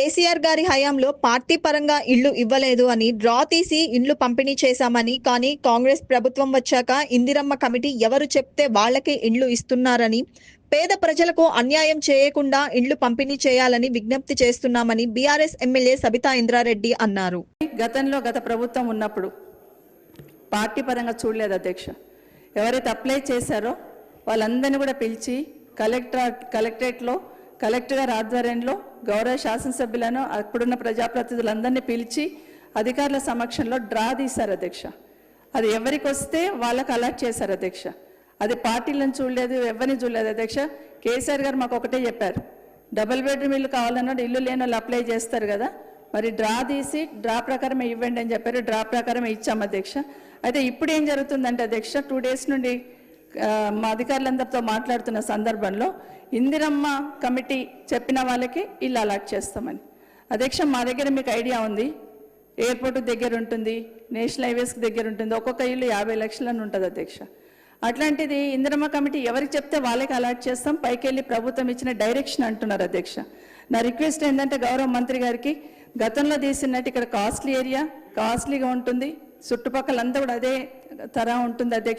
కేసీఆర్ గారి హయాంలో పార్టీ పరంగా ఇళ్లు ఇవ్వలేదు అని డ్రా తీసి ఇండ్లు పంపిణీ చేశామని, కానీ కాంగ్రెస్ ప్రభుత్వం వచ్చాక ఇందిరమ్మ కమిటీ ఎవరు చెప్తే వాళ్ళకే ఇండ్లు ఇస్తున్నారని, పేద ప్రజలకు అన్యాయం చేయకుండా ఇండ్లు పంపిణీ చేయాలని విజ్ఞప్తి చేస్తున్నామని బీఆర్ఎస్ ఎమ్మెల్యే సబితా ఇంద్రారెడ్డి అన్నారు. గత ప్రభుత్వం ఉన్నప్పుడు పార్టీ పరంగా చూడలేదు అధ్యక్ష. ఎవరైతే అప్లై చేశారో వాళ్ళందరినీ కూడా పిలిచి కలెక్టరేట్లో కలెక్టర్ గారి ఆధ్వర్యంలో గౌరవ శాసనసభ్యులను అప్పుడున్న ప్రజాప్రతినిధులందరినీ పిలిచి అధికారుల సమక్షంలో డ్రా తీశారు అధ్యక్ష. అది ఎవరికి వస్తే వాళ్ళకు అలర్ట్ చేశారు అధ్యక్ష. అది పార్టీలను చూడలేదు, ఎవరిని చూడలేదు అధ్యక్ష. కేసీఆర్ గారు మాకు ఒకటే చెప్పారు, డబుల్ బెడ్రూమ్ ఇల్లు కావాలన్నాడు, ఇల్లు లేని వాళ్ళు అప్లై చేస్తారు కదా, మరి డ్రా తీసి డ్రా ప్రకారమే ఇవ్వండి అని చెప్పారు. డ్రా ప్రకారమే ఇచ్చాము అధ్యక్ష. అయితే ఇప్పుడు ఏం జరుగుతుందంటే అధ్యక్ష, 2 days నుండి మా అధికారులందరితో మాట్లాడుతున్న సందర్భంలో ఇందిరమ్మ కమిటీ చెప్పిన వాళ్ళకి ఇల్లు అలాట్ చేస్తామని. అధ్యక్ష, మా దగ్గర మీకు ఐడియా ఉంది, ఎయిర్పోర్ట్ దగ్గర ఉంటుంది, నేషనల్ హైవేస్కి దగ్గర ఉంటుంది, ఒక్కొక్క ఇల్లు 50 లక్షలని ఉంటుంది అధ్యక్ష. అట్లాంటిది ఇందిరమ్మ కమిటీ ఎవరికి చెప్తే వాళ్ళకి అలాట్ చేస్తాం, పైకి వెళ్ళి ప్రభుత్వం ఇచ్చిన డైరెక్షన్ అంటున్నారు అధ్యక్ష. నా రిక్వెస్ట్ ఏంటంటే గౌరవ మంత్రి గారికి, గతంలో తీసినట్టు ఇక్కడ కాస్ట్లీ ఏరియా, కాస్ట్లీగా ఉంటుంది, చుట్టుపక్కల అంతా కూడా అదే తరహా ఉంటుంది అధ్యక్ష.